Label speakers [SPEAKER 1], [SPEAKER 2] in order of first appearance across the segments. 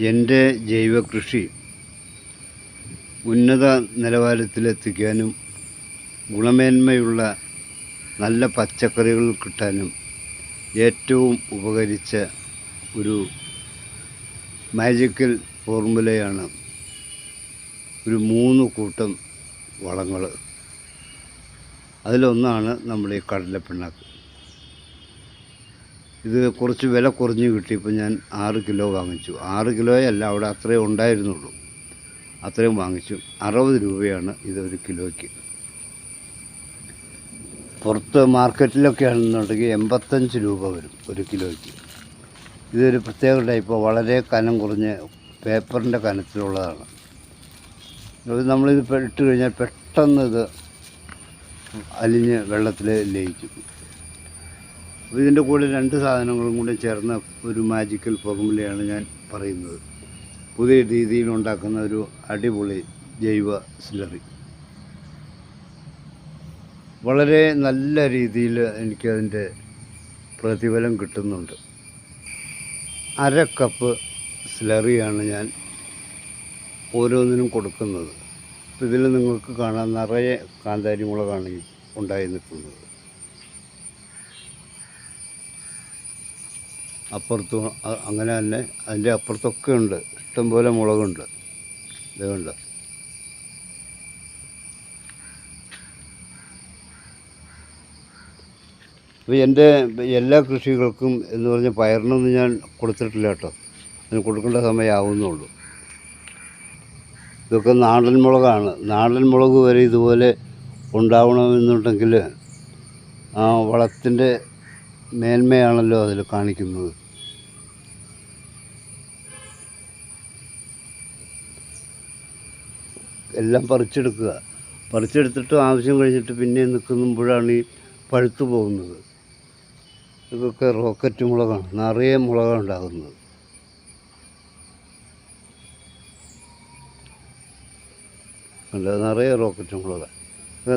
[SPEAKER 1] എൻ്റെ ജൈവ കൃഷി ഉന്നത നിലവാരത്തിലെത്തിക്കാനും ഗുണമേന്മയുള്ള നല്ല പച്ചക്കറികൾ കിട്ടാനും ഏറ്റവും ഉപകരിച്ച ഒരു മാജിക്കൽ ഫോർമുലയാണ് ഒരു 3 കൂട്ടം വളങ്ങൾ. അതിലൊന്നാണ് നമ്മുടെ ഈ കടലപ്പിണ്ണാക്ക്. ഇത് കുറച്ച് വില കുറഞ്ഞ് കിട്ടിയപ്പോൾ ഞാൻ 6 കിലോ വാങ്ങിച്ചു. 6 കിലോയല്ല, അവിടെ അത്രയും ഉണ്ടായിരുന്നുള്ളൂ. അത്രയും വാങ്ങിച്ചു. 60 രൂപയാണ് ഇത് ഒരു കിലോയ്ക്ക്. പുറത്ത് മാർക്കറ്റിലൊക്കെ ആണെന്നുണ്ടെങ്കിൽ 85 രൂപ വരും ഒരു കിലോയ്ക്ക്. ഇതൊരു പ്രത്യേക ടൈപ്പ്, വളരെ കനം കുറഞ്ഞ് പേപ്പറിൻ്റെ കനത്തിലുള്ളതാണ്. അത് നമ്മളിത് ഇട്ട് കഴിഞ്ഞാൽ പെട്ടെന്ന് ഇത് അലിഞ്ഞ് വെള്ളത്തിൽ ലയിക്കും. അപ്പോൾ ഇതിൻ്റെ കൂടെ 2 സാധനങ്ങളും കൂടെ ചേർന്ന ഒരു മാജിക്കൽ ഫോർമുലയാണ് ഞാൻ പറയുന്നത്. പുതിയ രീതിയിൽ ഉണ്ടാക്കുന്ന ഒരു അടിപൊളി ജൈവ സ്ലറി. വളരെ നല്ല രീതിയിൽ എനിക്കതിൻ്റെ പ്രതിഫലം കിട്ടുന്നുണ്ട്. 1/2 കപ്പ് സ്ലറിയാണ് ഞാൻ ഓരോന്നിനും കൊടുക്കുന്നത്. ഇതിൽ നിങ്ങൾക്ക് കാണാൻ നിറയെ കാന്താരി മുളകാണ് ഉണ്ടായി നിൽക്കുന്നത്. അപ്പുറത്തും അങ്ങനെ തന്നെ അതിൻ്റെ അപ്പുറത്തൊക്കെ ഉണ്ട്, ഇഷ്ടംപോലെ മുളകുണ്ട്. ഇതുകൊണ്ട് അപ്പോൾ എൻ്റെ എല്ലാ കൃഷികൾക്കും എന്ന് പറഞ്ഞാൽ പയറിനൊന്നും ഞാൻ കൊടുത്തിട്ടില്ല കേട്ടോ. അതിന് കൊടുക്കേണ്ട സമയമാവുന്നുള്ളൂ. ഇതൊക്കെ നാടൻ മുളകാണ്. നാടൻ മുളക് വരെ ഇതുപോലെ ഉണ്ടാവണമെന്നുണ്ടെങ്കിൽ ആ വളത്തിൻ്റെ മേന്മയാണല്ലോ അതിൽ കാണിക്കുന്നത്. എല്ലാം പറിച്ചെടുത്തിട്ട് ആവശ്യം കഴിഞ്ഞിട്ട് പിന്നെ നിൽക്കുമ്പോഴാണ് ഈ പഴുത്തു പോകുന്നത്. ഇതൊക്കെ റോക്കറ്റ് മുളകാണ്, നിറയെ മുളകാണ് ഉണ്ടാകുന്നത്. അല്ല, നിറയെ റോക്കറ്റ് മുളകാണ്.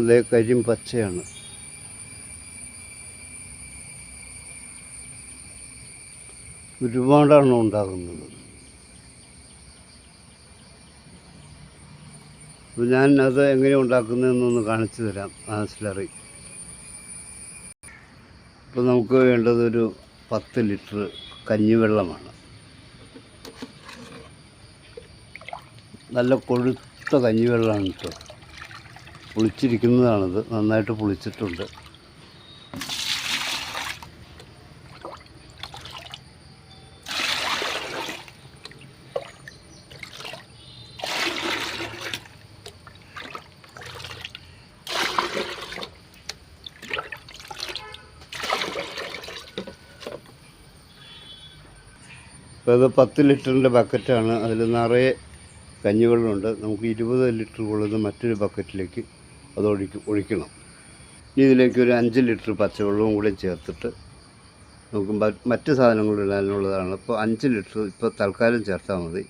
[SPEAKER 1] അതേ കരിയും പച്ചയാണ്. ഒരുപാടാണ് ഉണ്ടാകുന്നത്. അപ്പോൾ ഞാൻ അത് എങ്ങനെ ഉണ്ടാക്കുന്നതെന്നൊന്ന് കാണിച്ചു തരാം. ആ സ്ലറി ഇപ്പോൾ നമുക്ക് വേണ്ടതൊരു 10 ലിറ്റർ കഞ്ഞിവെള്ളമാണ്. നല്ല കൊഴുത്ത കഞ്ഞിവെള്ളമാണ് കേട്ടോ. പുളിച്ചിരിക്കുന്നതാണിത്, നന്നായിട്ട് പുളിച്ചിട്ടുണ്ട്. അപ്പോൾ അത് 10 ലിറ്ററിൻ്റെ ബക്കറ്റാണ്. അതിൽ നിറയെ കഞ്ഞിവെള്ളമുണ്ട്. നമുക്ക് 20 ലിറ്റർ കൊള്ളുന്ന മറ്റൊരു ബക്കറ്റിലേക്ക് അത് ഒഴിക്കണം. ഇനി ഇതിലേക്ക് ഒരു 5 ലിറ്റർ പച്ചവെള്ളവും കൂടി ചേർത്തിട്ട് നമുക്ക് മറ്റ് സാധനങ്ങൾ ഇടാനുള്ളതാണ്. അപ്പോൾ 5 ലിറ്റർ ഇപ്പോൾ തൽക്കാലം ചേർത്താൽ മതി.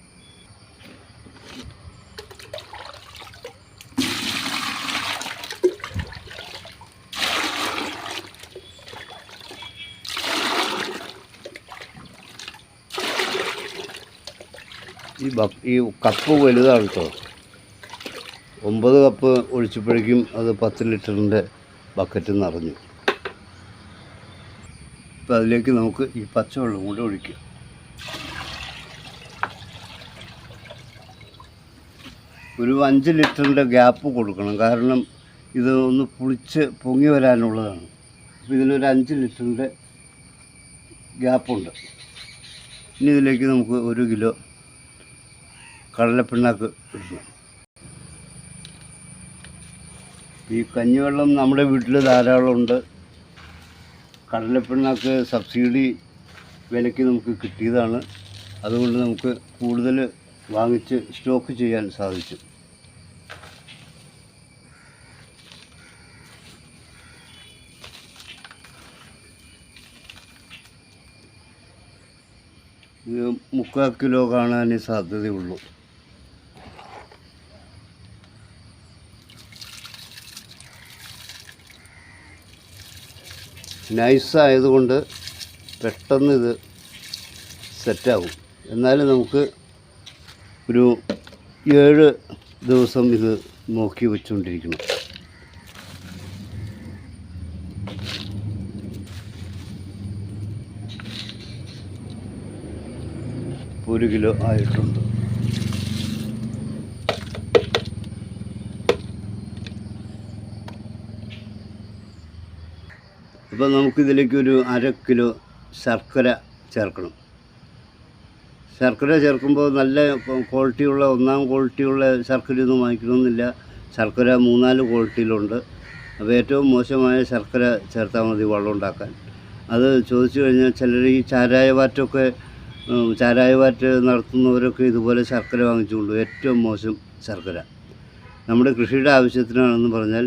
[SPEAKER 1] ഈ കപ്പ് വലുതാണ് കേട്ടോ. 9 കപ്പ് ഒഴിച്ചപ്പോഴേക്കും അത് 10 ലിറ്ററിൻ്റെ ബക്കറ്റ് നിറഞ്ഞു. അപ്പോൾ അതിലേക്ക് നമുക്ക് ഈ പച്ചവെള്ളം കൂടെ ഒഴിക്കാം. ഒരു 5 ലിറ്ററിൻ്റെ ഗ്യാപ്പ് കൊടുക്കണം, കാരണം ഇത് ഒന്ന് പുളിച്ച് പൊങ്ങി വരാനുള്ളതാണ്. അപ്പോൾ ഇതിലൊരു 5 ലിറ്ററിൻ്റെ ഗ്യാപ്പുണ്ട്. ഇനി ഇതിലേക്ക് നമുക്ക് 1 കിലോ കടലപ്പിണ്ണാക്ക് ഇടണം. ഈ കഞ്ഞിവെള്ളം നമ്മുടെ വീട്ടിൽ ധാരാളമുണ്ട്. കടലപ്പിണ്ണാക്ക് സബ്സിഡി വിലയ്ക്ക് നമുക്ക് കിട്ടിയതാണ്. അതുകൊണ്ട് നമുക്ക് കൂടുതൽ വാങ്ങിച്ച് സ്റ്റോക്ക് ചെയ്യാൻ സാധിച്ചു. ഇത് 3/4 കിലോ കാണാനേ സാധ്യതയുള്ളൂ. നൈസായതുകൊണ്ട് പെട്ടെന്ന് ഇത് സെറ്റാവും. എന്നാലും നമുക്ക് ഒരു 7 ദിവസം ഇത് നോക്കി വെച്ചുകൊണ്ടിരിക്കണം. ഇപ്പോൾ 1 കിലോ ആയിട്ടുണ്ട്. അപ്പോൾ നമുക്കിതിലേക്ക് ഒരു 1/2 കിലോ ശർക്കര ചേർക്കണം. ശർക്കര ചേർക്കുമ്പോൾ നല്ല ക്വാളിറ്റിയുള്ള 1ാം ക്വാളിറ്റിയുള്ള ശർക്കരയൊന്നും വാങ്ങിക്കണമെന്നില്ല. ശർക്കര 3-4 ക്വാളിറ്റിയിലുണ്ട്. അപ്പോൾ ഏറ്റവും മോശമായ ശർക്കര ചേർത്താൽ മതി വെള്ളം ഉണ്ടാക്കാൻ. അത് ചോദിച്ചു കഴിഞ്ഞാൽ ചിലർ ഈ ചാരായവാറ്റ് നടത്തുന്നവരൊക്കെ ഇതുപോലെ ശർക്കര വാങ്ങിച്ചുകൊണ്ടു. ഏറ്റവും മോശം ശർക്കര. നമ്മുടെ കൃഷിയുടെ ആവശ്യത്തിനാണെന്ന് പറഞ്ഞാൽ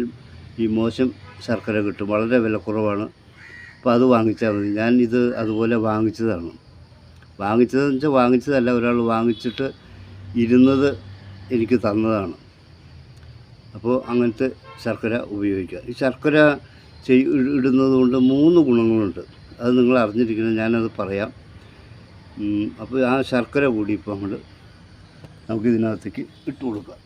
[SPEAKER 1] ഈ മോശം ശർക്കര കിട്ടും. വളരെ വിലക്കുറവാണ്. അപ്പോൾ അത് വാങ്ങിച്ചാൽ മതി. ഞാൻ ഇത് അതുപോലെ വാങ്ങിച്ചതെന്ന് വെച്ചാൽ വാങ്ങിച്ചതല്ല, ഒരാൾ വാങ്ങിച്ചിട്ട് ഇരുന്നത് എനിക്ക് തന്നതാണ്. അപ്പോൾ അങ്ങനത്തെ ശർക്കര ഉപയോഗിക്കുക. ഈ ശർക്കര ഇടുന്നത് കൊണ്ട് 3 ഗുണങ്ങളുണ്ട്. അത് നിങ്ങൾ അറിഞ്ഞിരിക്കണം, ഞാനത് പറയാം. അപ്പോൾ ആ ശർക്കര കൂടി ഇപ്പോൾ നമുക്കിതിനകത്തേക്ക് ഇട്ട് കൊടുക്കാം.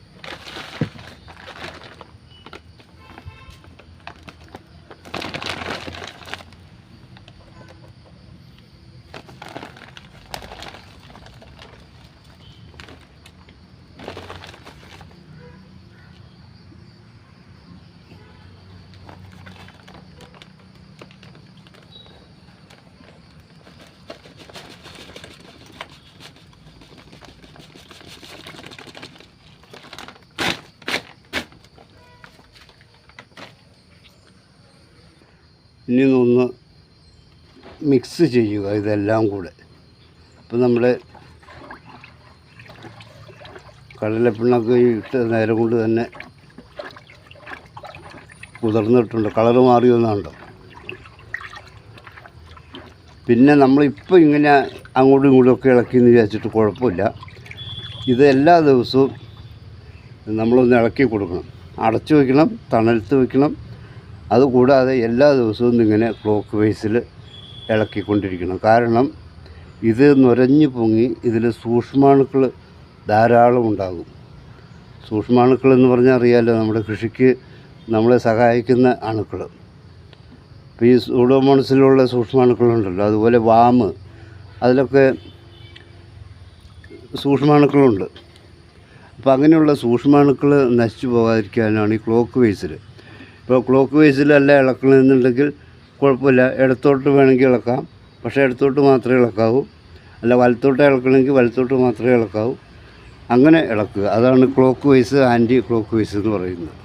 [SPEAKER 1] ഇനി ഒന്ന് മിക്സ് ചെയ്യുക ഇതെല്ലാം കൂടെ. ഇപ്പം നമ്മുടെ കടലപ്പിണ്ണൊക്കെ ഇട്ട നേരം കൊണ്ട് തന്നെ കുതിർന്നിട്ടുണ്ട്. കളറ് മാറി വന്നുണ്ടോ. പിന്നെ നമ്മളിപ്പോൾ ഇങ്ങനെ അങ്ങോട്ടും ഇങ്ങോട്ടുമൊക്കെ ഇളക്കിയെന്ന് വിചാരിച്ചിട്ട് കുഴപ്പമില്ല. ഇത് എല്ലാ ദിവസവും നമ്മളൊന്ന് ഇളക്കി കൊടുക്കണം. അടച്ചു വയ്ക്കണം, തണലത്ത് വയ്ക്കണം. അതുകൂടാതെ എല്ലാ ദിവസവും ഇങ്ങനെ ക്ലോക്ക് വൈസിൽ ഇളക്കിക്കൊണ്ടിരിക്കണം. കാരണം ഇത് നുരഞ്ഞു പൊങ്ങി ഇതിൽ സൂക്ഷ്മാണുക്കൾ ധാരാളം ഉണ്ടാകും. സൂക്ഷ്മാണുക്കൾ എന്ന് പറഞ്ഞാൽ അറിയാമല്ലോ, നമ്മുടെ കൃഷിക്ക് നമ്മളെ സഹായിക്കുന്ന അണുക്കൾ. ഇപ്പോൾ ഈ സൂഡോമോണസിലുള്ള സൂക്ഷ്മാണുക്കളുണ്ടല്ലോ, അതുപോലെ വാമ്, അതിലൊക്കെ സൂക്ഷ്മാണുക്കളുണ്ട്. അപ്പോൾ അങ്ങനെയുള്ള സൂക്ഷ്മാണുക്കൾ നശിച്ചു പോകാതിരിക്കാനാണ് ഈ ക്ലോക്ക് വൈസിൽ. ഇപ്പോൾ ക്ലോക്ക് വൈസിലല്ല ഇളക്കണമെന്നുണ്ടെങ്കിൽ കുഴപ്പമില്ല, ഇടത്തോട്ട് വേണമെങ്കിൽ ഇളക്കാം. പക്ഷേ ഇടത്തോട്ട് മാത്രമേ ഇളക്കാവൂ. അല്ല വലത്തോട്ട് ഇളക്കണമെങ്കിൽ വലത്തോട്ട് മാത്രമേ ഇളക്കാവൂ. അങ്ങനെ ഇളക്കുക. അതാണ് clockwise, anti clockwise എന്ന് പറയുന്നത്.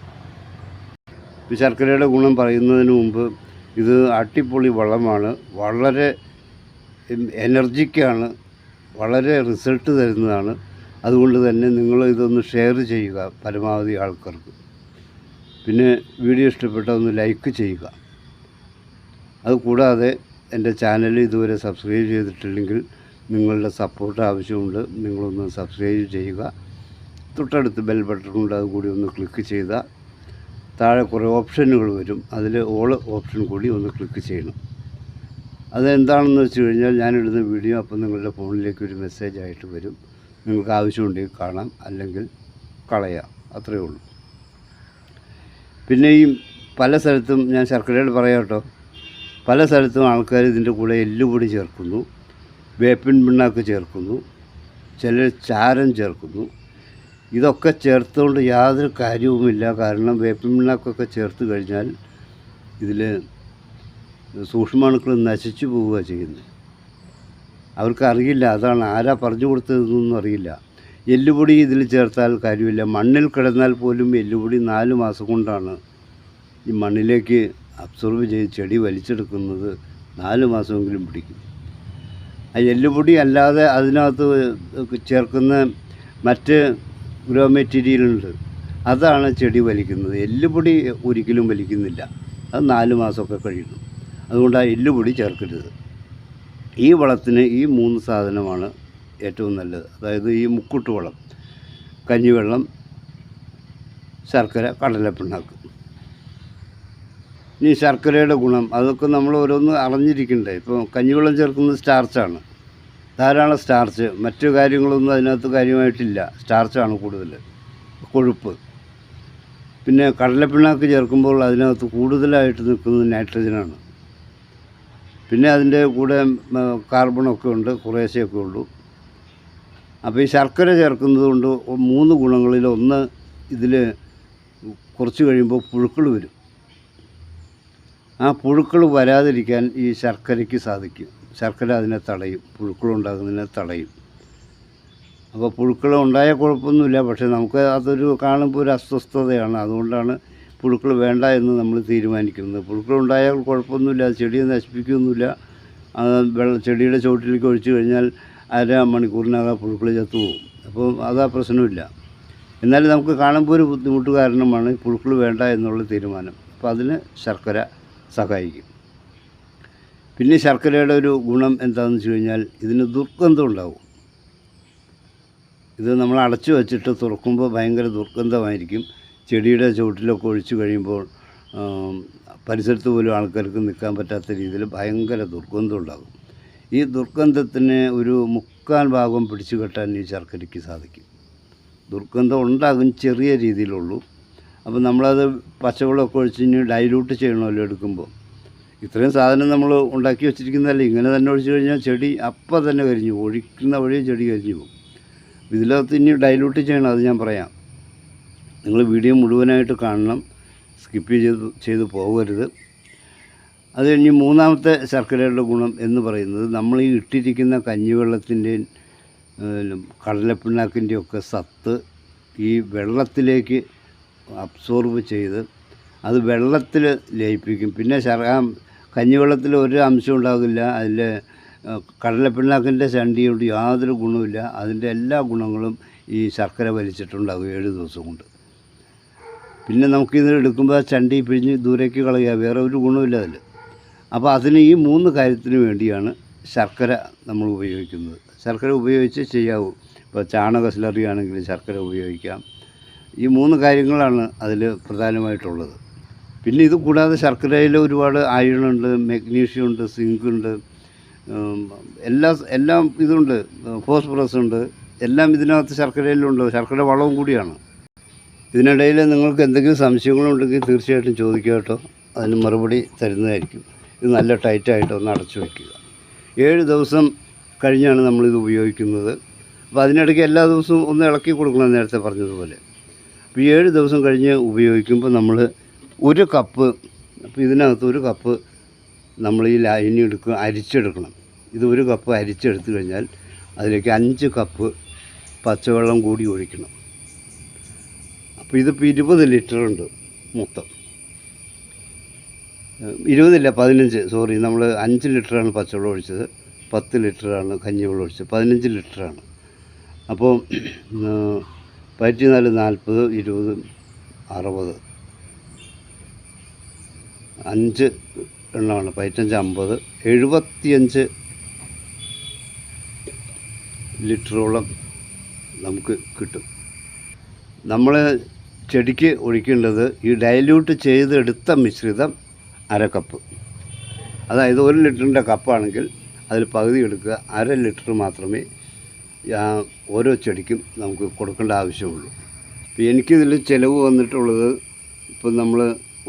[SPEAKER 1] ഈ ശർക്കരയുടെ ഗുണം പറയുന്നതിന് മുമ്പ് ഇത് അടിപൊളി വളമാണ്. വളരെ എനർജിക്കാണ്, വളരെ റിസൾട്ട് തരുന്നതാണ്. അതുകൊണ്ട് തന്നെ നിങ്ങൾ ഇതൊന്ന് ഷെയർ ചെയ്യുക പരമാവധി ആൾക്കാർക്ക്. പിന്നെ വീഡിയോ ഇഷ്ടപ്പെട്ടാൽ ഒന്ന് ലൈക്ക് ചെയ്യുക. അതുകൂടാതെ എൻ്റെ ചാനൽ ഇതുവരെ സബ്സ്ക്രൈബ് ചെയ്തിട്ടില്ലെങ്കിൽ നിങ്ങളുടെ സപ്പോർട്ട് ആവശ്യമുണ്ട്. നിങ്ങളൊന്ന് സബ്സ്ക്രൈബ് ചെയ്യുക. തൊട്ടടുത്ത് ബെൽ ബട്ടണുണ്ട്, അതുകൂടി ഒന്ന് ക്ലിക്ക് ചെയ്താൽ താഴെ കുറേ ഓപ്ഷനുകൾ വരും. അതിൽ ഓൾ ഓപ്ഷൻ കൂടി ഒന്ന് ക്ലിക്ക് ചെയ്യണം. അതെന്താണെന്ന് വെച്ച് കഴിഞ്ഞാൽ ഞാനിടുന്ന വീഡിയോ അപ്പോൾ നിങ്ങളുടെ ഫോണിലേക്ക് ഒരു മെസ്സേജ് ആയിട്ട് വരും. നിങ്ങൾക്ക് ആവശ്യമുണ്ടെങ്കിൽ കാണാം, അല്ലെങ്കിൽ കളയാം. അത്രയേ ഉള്ളൂ. പിന്നെ ഈ പല സ്ഥലത്തും ഞാൻ ശർക്കരയുടെ പറയാം കേട്ടോ, പല സ്ഥലത്തും ആൾക്കാർ ഇതിൻ്റെ കൂടെ എല്ലുപൊടി ചേർക്കുന്നു, വേപ്പിൻ പിണ്ണാക്ക് ചേർക്കുന്നു, ചിലർ ചാരം ചേർക്കുന്നു. ഇതൊക്കെ ചേർത്തുകൊണ്ട് യാതൊരു കാര്യവുമില്ല. കാരണം വേപ്പിൻ പിണ്ണാക്കൊക്കെ ചേർത്ത് കഴിഞ്ഞാൽ ഇതിൽ സൂക്ഷ്മാണുക്കൾ നശിച്ചു പോവുക ചെയ്യുന്നത്. അവർക്കറിയില്ല, അതാണ് ആരാ പറഞ്ഞു കൊടുത്തതെന്നൊന്നും അറിയില്ല. എല്ലുപൊടി ഇതിൽ ചേർത്താൽ കാര്യമില്ല. മണ്ണിൽ കിടന്നാൽ പോലും എല്ലുപൊടി 4 മാസം കൊണ്ടാണ് ഈ മണ്ണിലേക്ക് അബ്സോർബ് ചെയ്ത് ചെടി വലിച്ചെടുക്കുന്നത്. 4 മാസമെങ്കിലും പിടിക്കും. ആ എല്ലുപൊടി അല്ലാതെ അതിനകത്ത് ചേർക്കുന്ന മറ്റ് ഗ്രോ മെറ്റീരിയലുണ്ട്, അതാണ് ചെടി വലിക്കുന്നത്. എല്ലുപൊടി ഒരിക്കലും വലിക്കുന്നില്ല. അത് 4 മാസമൊക്കെ കഴിയുന്നു. അതുകൊണ്ട് ആ എല്ലുപൊടി ചേർക്കരുത്. ഈ വളത്തിന് ഈ 3 സാധനമാണ് ഏറ്റവും നല്ലത്. അതായത് ഈ മുക്കുട്ട് വളം, കഞ്ഞിവെള്ളം, ശർക്കര, കടലപ്പിണ്ണാക്ക്. ഇനി ശർക്കരയുടെ ഗുണം അതൊക്കെ നമ്മൾ ഓരോന്ന് അറിഞ്ഞിരിക്കണ്ടേ. ഇപ്പോൾ കഞ്ഞിവെള്ളം ചേർക്കുന്നത് സ്റ്റാർച്ചാണ്. ധാരാളം സ്റ്റാർച്ച്, മറ്റു കാര്യങ്ങളൊന്നും അതിനകത്ത് കാര്യമായിട്ടില്ല. സ്റ്റാർച്ചാണ് കൂടുതൽ, കൊഴുപ്പ്. പിന്നെ കടലപ്പിണ്ണാക്ക് ചേർക്കുമ്പോൾ അതിനകത്ത് കൂടുതലായിട്ട് നിൽക്കുന്നത് നൈട്രജനാണ്. പിന്നെ അതിൻ്റെ കൂടെ കാർബണൊക്കെ ഉണ്ട്, കുറേശ്ശെയൊക്കെ ഉള്ളൂ. അപ്പോൾ ഈ ശർക്കര ചേർക്കുന്നത് കൊണ്ട് 3 ഗുണങ്ങളിൽ ഒന്ന്, ഇതിൽ കുറച്ച് കഴിയുമ്പോൾ പുഴുക്കൾ വരും. ആ പുഴുക്കൾ വരാതിരിക്കാൻ ഈ ശർക്കരയ്ക്ക് സാധിക്കും. ശർക്കര അതിനെ തടയും, പുഴുക്കളുണ്ടാകുന്നതിനെ തടയും. അപ്പോൾ പുഴുക്കൾ ഉണ്ടായാൽ കുഴപ്പമൊന്നുമില്ല, പക്ഷേ നമുക്ക് അതൊരു കാണുമ്പോൾ ഒരു അസ്വസ്ഥതയാണ്. അതുകൊണ്ടാണ് പുഴുക്കൾ വേണ്ട എന്ന് നമ്മൾ തീരുമാനിക്കുന്നത്. പുഴുക്കളുണ്ടായാൽ കുഴപ്പമൊന്നുമില്ല, ചെടിയെ നശിപ്പിക്കുകയൊന്നുമില്ല. ചെടിയുടെ ചുവട്ടിലേക്ക് ഒഴിച്ചു കഴിഞ്ഞാൽ 1/2 മണിക്കൂറിനകം പുഴുക്കൾ ചത്തുപോകും. അപ്പോൾ അതാ പ്രശ്നമില്ല. എന്നാലും നമുക്ക് കാണുമ്പോൾ ഒരു ബുദ്ധിമുട്ട് കാരണമാണ് പുഴുക്കൾ വേണ്ട എന്നുള്ള തീരുമാനം. അപ്പോൾ അതിന് ശർക്കര സഹായിക്കും. പിന്നെ ശർക്കരയുടെ ഒരു ഗുണം എന്താണെന്ന് വെച്ച് കഴിഞ്ഞാൽ ഇതിന് ദുർഗന്ധം ഉണ്ടാവും. ഇത് നമ്മൾ അടച്ചു വച്ചിട്ട് തുറക്കുമ്പോൾ ഭയങ്കര ദുർഗന്ധമായിരിക്കും. ചെടിയുടെ ചുവട്ടിലൊക്കെ ഒഴിച്ചു കഴിയുമ്പോൾ പരിസരത്ത് പോലും ആൾക്കാർക്ക് നിൽക്കാൻ പറ്റാത്ത രീതിയിൽ ഭയങ്കര ദുർഗന്ധം ഉണ്ടാകും. ഈ ദുർഗന്ധത്തിന് ഒരു 3/4 ഭാഗം പിടിച്ചു കെട്ടാൻ ഈ ശർക്കരയ്ക്ക് സാധിക്കും. ദുർഗന്ധം ഉണ്ടാകും, ചെറിയ രീതിയിലുള്ളൂ. അപ്പോൾ നമ്മളത് പച്ചവെള്ളമൊക്കെ ഒഴിച്ച് ഇനി ഡൈല്യൂട്ട് ചെയ്യണമല്ലോ എടുക്കുമ്പോൾ. ഇത്രയും സാധനം നമ്മൾ ഉണ്ടാക്കി വെച്ചിരിക്കുന്നതല്ലേ, ഇങ്ങനെ തന്നെ ഒഴിച്ചു കഴിഞ്ഞാൽ ചെടി അപ്പം തന്നെ കരിഞ്ഞു പോകും. ഒഴിക്കുന്ന വഴി ചെടി കരിഞ്ഞു പോകും. ഇതിനകത്ത് ഇനി ഡൈല്യൂട്ട് ചെയ്യണം, അത് ഞാൻ പറയാം. നിങ്ങൾ വീഡിയോ മുഴുവനായിട്ട് കാണണം, സ്കിപ്പ് ചെയ്ത് പോകരുത്. അത് കഴിഞ്ഞ് 3ാമത്തെ ശർക്കരയുടെ ഗുണം എന്ന് പറയുന്നത്, നമ്മൾ ഈ ഇട്ടിരിക്കുന്ന കഞ്ഞിവെള്ളത്തിൻ്റെയും കടലപ്പിണ്ണാക്കിൻ്റെയൊക്കെ സത്ത് ഈ വെള്ളത്തിലേക്ക് അബ്സോർബ് ചെയ്ത് അത് വെള്ളത്തിൽ ലയിപ്പിക്കും. പിന്നെ കഞ്ഞിവെള്ളത്തിൽ ഒരു അംശം ഉണ്ടാകില്ല. അതിൽ കടലപ്പിണ്ണാക്കിൻ്റെ ചണ്ടിയോട് യാതൊരു ഗുണമില്ല. അതിൻ്റെ എല്ലാ ഗുണങ്ങളും ഈ ശർക്കര വലിച്ചിട്ടുണ്ടാകും 7 ദിവസം കൊണ്ട്. പിന്നെ നമുക്കിത് എടുക്കുമ്പോൾ ആ ചണ്ടി പിഴിഞ്ഞ് ദൂരേക്ക് കളയുക, വേറെ ഒരു ഗുണമില്ല അതിൽ. അപ്പോൾ അതിന് ഈ 3 കാര്യത്തിന് വേണ്ടിയാണ് ശർക്കര നമ്മൾ ഉപയോഗിക്കുന്നത്. ശർക്കര ഉപയോഗിച്ച് ചെയ്യാവൂ. ഇപ്പോൾ ചാണക സ്ലറി ആണെങ്കിൽ ശർക്കര ഉപയോഗിക്കാം. ഈ 3 കാര്യങ്ങളാണ് അതിൽ പ്രധാനമായിട്ടുള്ളത്. പിന്നെ ഇത് കൂടാതെ ശർക്കരയിൽ ഒരുപാട് അയണുണ്ട്, മഗ്നീഷ്യം ഉണ്ട്, സിങ്ക് ഉണ്ട്, എല്ലാം ഇതുണ്ട്, ഫോസ്ഫറസ് ഉണ്ട്. എല്ലാം ഇതിനകത്ത് ശർക്കരയിലുണ്ട്. ശർക്കര വളവും കൂടിയാണ്. ഇതിനിടയിൽ നിങ്ങൾക്ക് എന്തെങ്കിലും സംശയങ്ങളുണ്ടെങ്കിൽ തീർച്ചയായിട്ടും ചോദിക്കുക കേട്ടോ, അതിന് മറുപടി തരുന്നതായിരിക്കും. ഇത് നല്ല ടൈറ്റായിട്ട് ഒന്ന് അടച്ചു വയ്ക്കുക. 7 ദിവസം കഴിഞ്ഞാണ് നമ്മളിത് ഉപയോഗിക്കുന്നത്. അപ്പോൾ അതിനിടയ്ക്ക് എല്ലാ ദിവസവും ഒന്ന് ഇളക്കി കൊടുക്കണം, നേരത്തെ പറഞ്ഞതുപോലെ. അപ്പോൾ 7 ദിവസം കഴിഞ്ഞ് ഉപയോഗിക്കുമ്പോൾ നമ്മൾ 1 കപ്പ്, അപ്പോൾ ഇതിനകത്ത് 1 കപ്പ് നമ്മൾ ഈ ലായനി അരിച്ചെടുക്കണം. ഇത് 1 കപ്പ് അരിച്ചെടുത്തു കഴിഞ്ഞാൽ അതിലേക്ക് 5 കപ്പ് പച്ചവെള്ളം കൂടി ഒഴിക്കണം. അപ്പോൾ ഇതിപ്പോൾ 20 ലിറ്ററുണ്ട് മൊത്തം. 20 15, സോറി, നമ്മൾ 5 ലിറ്ററാണ് പച്ചവെള്ളം ഒഴിച്ചത്, 10 ലിറ്ററാണ് കഞ്ഞിവെള്ളം ഒഴിച്ചത്, 15 ലിറ്ററാണ്. അപ്പോൾ 14 40 20 60, 5 എണ്ണമാണ്. 15 50, 75 ലിറ്ററോളം നമുക്ക് കിട്ടും. നമ്മൾ ചെടിക്ക് ഒഴിക്കേണ്ടത് ഈ ഡൈല്യൂട്ട് ചെയ്തെടുത്ത മിശ്രിതം 1/2 കപ്പ്. അതായത് 1 ലിറ്ററിൻ്റെ കപ്പാണെങ്കിൽ അതിൽ പകുതി എടുക്കുക. 1/2 ലിറ്റർ മാത്രമേ ഓരോ ചെടിക്കും നമുക്ക് കൊടുക്കേണ്ട ആവശ്യമുള്ളൂ. ഇപ്പോൾ എനിക്കിതിൽ ചിലവ് വന്നിട്ടുള്ളത്, ഇപ്പം നമ്മൾ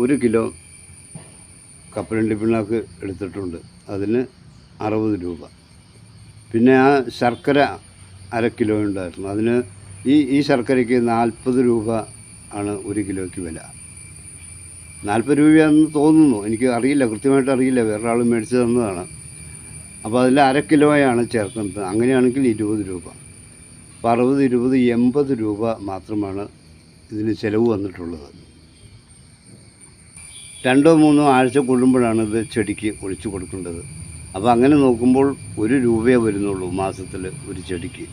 [SPEAKER 1] 1 കിലോ കപ്പലണ്ടി പിണ്ണാക്ക് എടുത്തിട്ടുണ്ട്, അതിന് 60 രൂപ. പിന്നെ ആ ശർക്കര 1/2 കിലോ ഉണ്ടായിരുന്നു, അതിന് ഈ ശർക്കരയ്ക്ക് 40 രൂപ ആണ് 1 കിലോയ്ക്ക് വില. 40 രൂപയാണെന്ന് തോന്നുന്നു, എനിക്ക് അറിയില്ല, കൃത്യമായിട്ട് അറിയില്ല, വേറൊരാൾ മേടിച്ച് തന്നതാണ്. അപ്പോൾ അതിൽ 1/2 കിലോയാണ് ചേർക്കുന്നത്. അങ്ങനെയാണെങ്കിൽ 20 രൂപ. അപ്പോൾ 60 20 80 രൂപ മാത്രമാണ് ഇതിന് ചിലവ് വന്നിട്ടുള്ളത്. 2 3 ആഴ്ച കൊള്ളുമ്പോഴാണ് ഇത് ചെടിക്ക് ഒഴിച്ചു കൊടുക്കേണ്ടത്. അപ്പോൾ അങ്ങനെ നോക്കുമ്പോൾ 1 രൂപയേ വരുന്നുള്ളൂ മാസത്തിൽ ഒരു ചെടിക്ക്.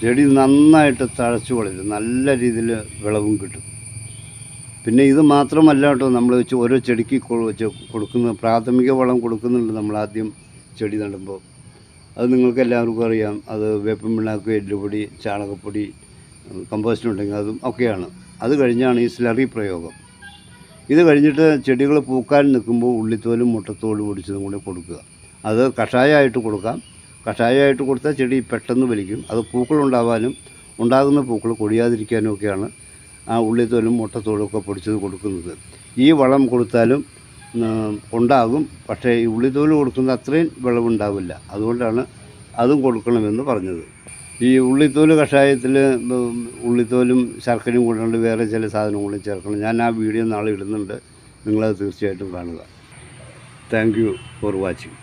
[SPEAKER 1] ചെടി നന്നായിട്ട് തഴച്ചു വളരും, നല്ല രീതിയിൽ വിളവും കിട്ടും. പിന്നെ ഇത് മാത്രമല്ല കേട്ടോ, നമ്മൾ ഓരോ ചെടിക്ക് കൊടുക്കുന്ന പ്രാഥമിക വളം കൊടുക്കുന്നുണ്ട് നമ്മൾ ആദ്യം ചെടി നടുമ്പോൾ. അത് നിങ്ങൾക്ക് എല്ലാവർക്കും അറിയാം. അത് വേപ്പിൻ പിണ്ണാക്ക്, എല്ലുപൊടി, ചാണകപ്പൊടി, കമ്പോസ്റ്റ് ഉണ്ടെങ്കിൽ അതും ഒക്കെയാണ്. അത് കഴിഞ്ഞാണ് ഈ സ്ലറി പ്രയോഗം. ഇത് കഴിഞ്ഞിട്ട് ചെടികൾ പൂക്കാൻ നിൽക്കുമ്പോൾ ഉള്ളിത്തോലും മുട്ടത്തോലും പൊടിച്ചതും കൂടി കൊടുക്കുക. അത് കഷായമായിട്ട് കൊടുക്കാം, കഷായമായിട്ട് കൊടുത്താൽ ചെടി പെട്ടെന്ന് വലിക്കും. അത് പൂക്കളുണ്ടാവാനും ഉണ്ടാകുന്ന പൂക്കൾ കൊഴിയാതിരിക്കാനും ഒക്കെയാണ് ആ ഉള്ളിത്തോലും മുട്ടത്തോലും ഒക്കെ പൊടിച്ചത് കൊടുക്കുന്നത്. ഈ വളം കൊടുത്താലും ഉണ്ടാകും, പക്ഷേ ഈ ഉള്ളിത്തോല് കൊടുക്കുന്ന അത്രയും വിളവുണ്ടാവില്ല. അതുകൊണ്ടാണ് അതും കൊടുക്കണമെന്ന് പറഞ്ഞത്. ഈ ഉള്ളിത്തോല് കഷായത്തിൽ ഉള്ളിത്തോലും ശർക്കരയും കൂടാണ്ട് വേറെ ചില സാധനം കൂടി ചേർക്കണം. ഞാൻ ആ വീഡിയോ നാളെ ഇടുന്നുണ്ട്, നിങ്ങളത് തീർച്ചയായിട്ടും കാണുക. Thank you for watching.